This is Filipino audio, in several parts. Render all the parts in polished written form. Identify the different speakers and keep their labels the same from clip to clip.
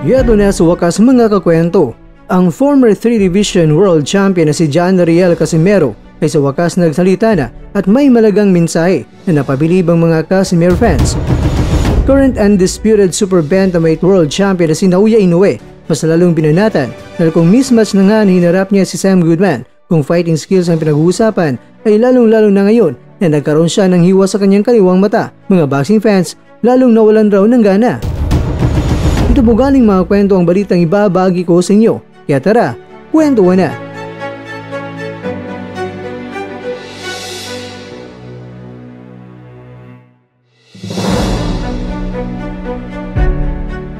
Speaker 1: Yato na sa wakas mga kakwento, ang former 3 Division World Champion na si John Riel Casimero ay sa wakas nagsalita na at may malagang mensahe na napabilibang mga Casimero fans. Current undisputed Super Bantamweight World Champion na si Naoya Inoue mas lalong binanatan dahil kung mismatch na nga hinarap niya si Sam Goodman, kung fighting skills ang pinag-uusapan ay lalong-lalo na ngayon na nagkaroon siya ng hiwa sa kanyang kaliwang mata. Mga boxing fans lalong nawalan raw ng gana. Ito po galing mga kwento ang balitang ibabagi ko sa inyo. Kaya tara, kwentuhan na!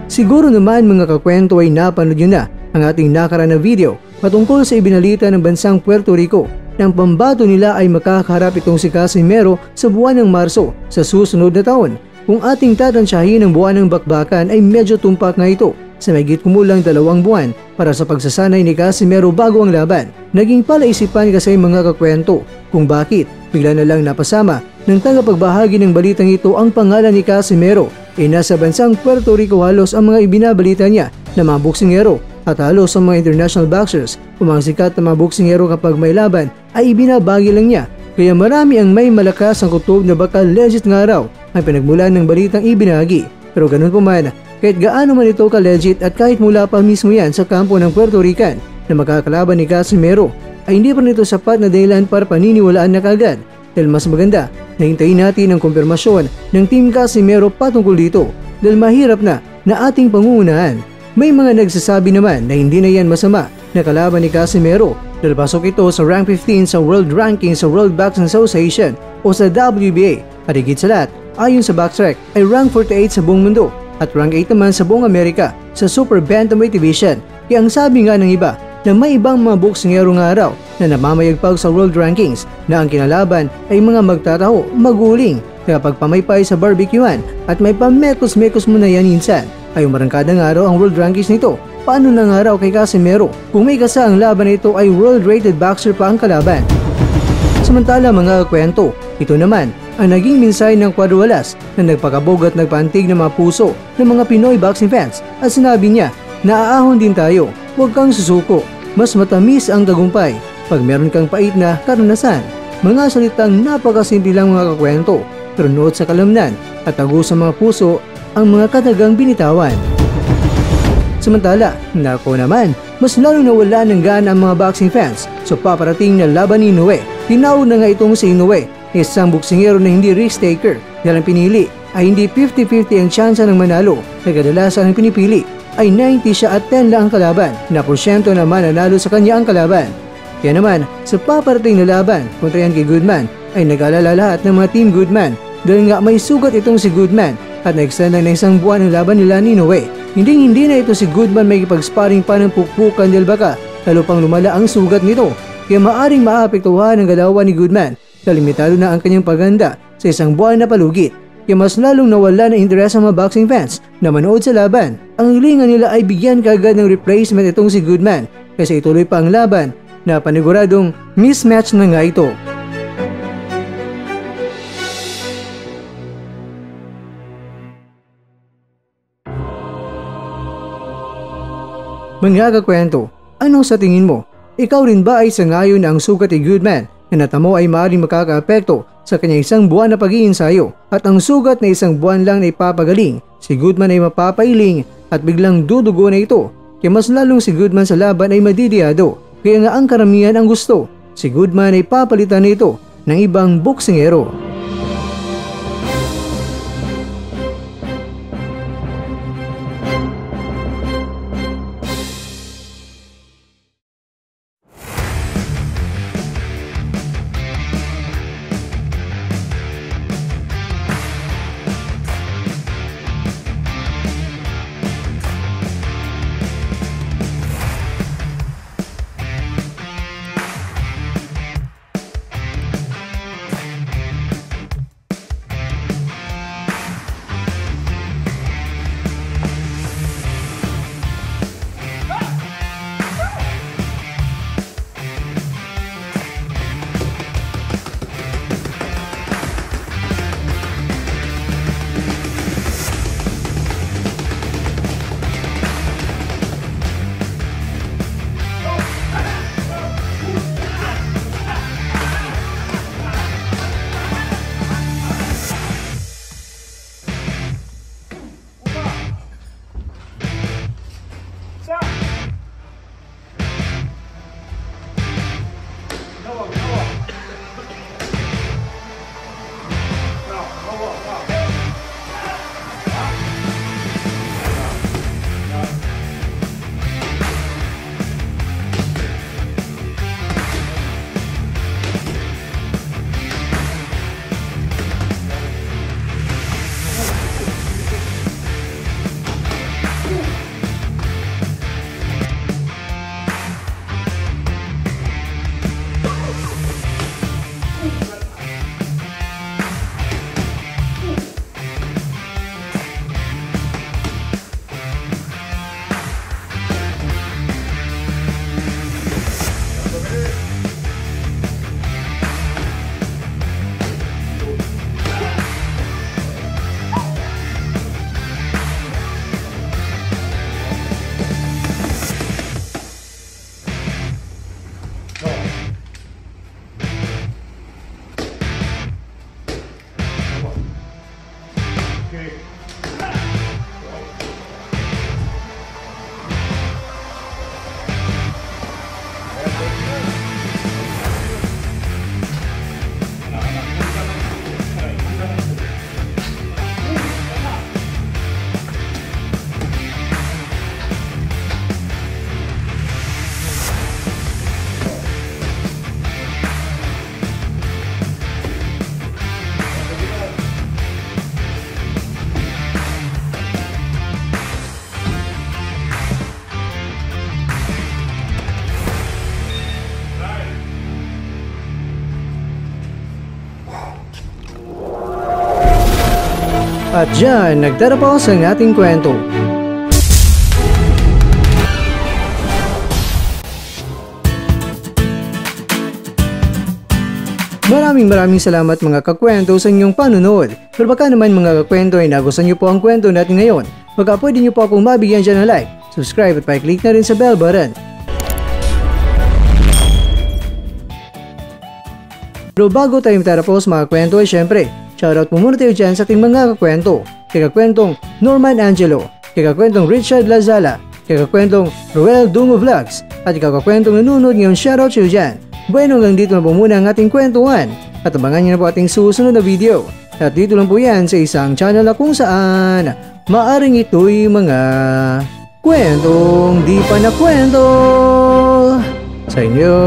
Speaker 1: Siguro naman mga kakwento ay napanood nyo na ang ating nakaraan na video patungkol sa ibinalita ng bansang Puerto Rico nang pambato nila ay makakaharap itong si Casimero sa buwan ng Marso sa susunod na taon. Kung ating tatansyahin ang buwan ng bakbakan ay medyo tumpak nga ito sa mahigit kumulang 2 buwan para sa pagsasanay ni Casimero bago ang laban. Naging palaisipan kasi mga kakwento kung bakit bigla na lang napasama ng tagapagbahagi ng balitang ito ang pangalan ni Casimero. Nasa bansang Puerto Rico halos ang mga ibinabalita niya na mga boksingero at halos ang mga international boxers o mga sikat na mga boksingero kapag may laban ay ibinabagi lang niya. Kaya marami ang may malakas ang kutob na baka legit nga raw ang pinagmulan ng balitang ibinahagi. Pero ganun po man, kahit gaano man ito ka-legit at kahit mula pa mismo yan sa kampo ng Puerto Rican na makakalaban ni Casimero, ay hindi pa nito sapat na dahilan para paniniwalaan na kagad. Dahil mas maganda na hintayin natin ang kumpirmasyon ng Team Casimero patungkol dito dahil mahirap na ating pangungunahan. May mga nagsasabi naman na hindi na yan masama na kalaban ni Casimero dahil pasok ito sa rank 15 sa World Ranking sa World Boxing Association o sa WBA at higit sa lahat, ayon sa Backtrack ay rank 48 sa buong mundo at rank 8 naman sa buong Amerika sa Super Bantamweight Division. Kaya ang sabi nga ng iba na may ibang mga boksingero nga raw na namamayagpag sa world rankings na ang kinalaban ay mga magtataho, maguling, kaya pagpamaypay sa barbecuean at may pamekos-mekos mo na yan minsan ay umarangkada nga raw ang world rankings nito. Paano na nga raw kay Casimero kung may kasa ang laban na ito ay world rated boxer pa ang kalaban? Samantala mga kwento, ito naman ang naging mensahe ng Quadruelas na nagpakabog at nagpaantig ng mga puso ng mga Pinoy boxing fans at sinabi niya na aahon din tayo, huwag kang susuko, mas matamis ang tagumpay pag meron kang pait na karanasan. Mga salitang napakasimple lang mga kakwento pero nood sa kalamnan at tago sa mga puso ang mga katagang binitawan. Samantala, nako naman, mas lalong nawala ng gana ang mga boxing fans sa paparating na laban ni Inoue. Tinawag na nga itong si Inoue, isang boksingero na hindi risk taker dahil ang pinili ay hindi 50-50 ang tsansa ng manalo na kadalasan ang pinipili ay 90 siya at 10 lang ang kalaban na porsyento naman nanalo sa kanya ang kalaban. Kaya naman, sa paparating na laban kontra yan kay Goodman ay nag-alala lahat ng mga Team Goodman dahil nga may sugat itong si Goodman at na-extend na isang buwan ang laban nila ni Inoue. Hindi na ito si Goodman may ipag-sparring pa ng pukpukan dahil baka lalo pang lumala ang sugat nito. Kaya maaring maapektuhan ang galawan ni Goodman dahil limitado na ang kanyang paganda sa isang buwan na palugit. Kaya mas lalong nawala ng interes ang mga boxing fans na manood sa laban. Ang hilingan nila ay bigyan kagad ng replacement itong si Goodman kasi ituloy pa ang laban na paniguradong mismatch na nga ito. Mga kakwento, ano sa tingin mo? Ikaw rin ba ay sangayon na ang sugat ni Goodman na natamo ay maaaring makakaapekto sa kanyang isang buwan na pag-iinsayo at ang sugat na isang buwan lang na ipapagaling, si Goodman ay mapapailing at biglang dudugo na ito. Kaya mas lalong si Goodman sa laban ay madidiyado. Kaya nga ang karamihan ang gusto, si Goodman ay papalitan nito ng ibang boksingero. At dyan, nagtatapos ang ating kwento. Maraming salamat mga kakwento sa inyong panunood. Pero baka naman mga kakwento ay nagustuhan niyo po ang kwento natin ngayon. Baka pwede niyo po akong mabigyan dyan ng like, subscribe at pa-click na rin sa bell button. Pero bago tayo matapos mga kwento ay syempre, shoutout po muna tayo dyan sa ating mga kakwento. Kay kakwentong Norman Angelo, kay kakwentong Richard Lazala, kay kakwentong Roel Dungo Vlogs, at kay kakwentong nanonood ngayon, shoutout siyo dyan. Bueno, hanggang dito na po muna ang ating kwentuhan at abangan nyo na po ating susunod na video. At dito lang po yan sa isang channel na kung saan maaring ito'y mga kwentong di pa na kwento sa inyo.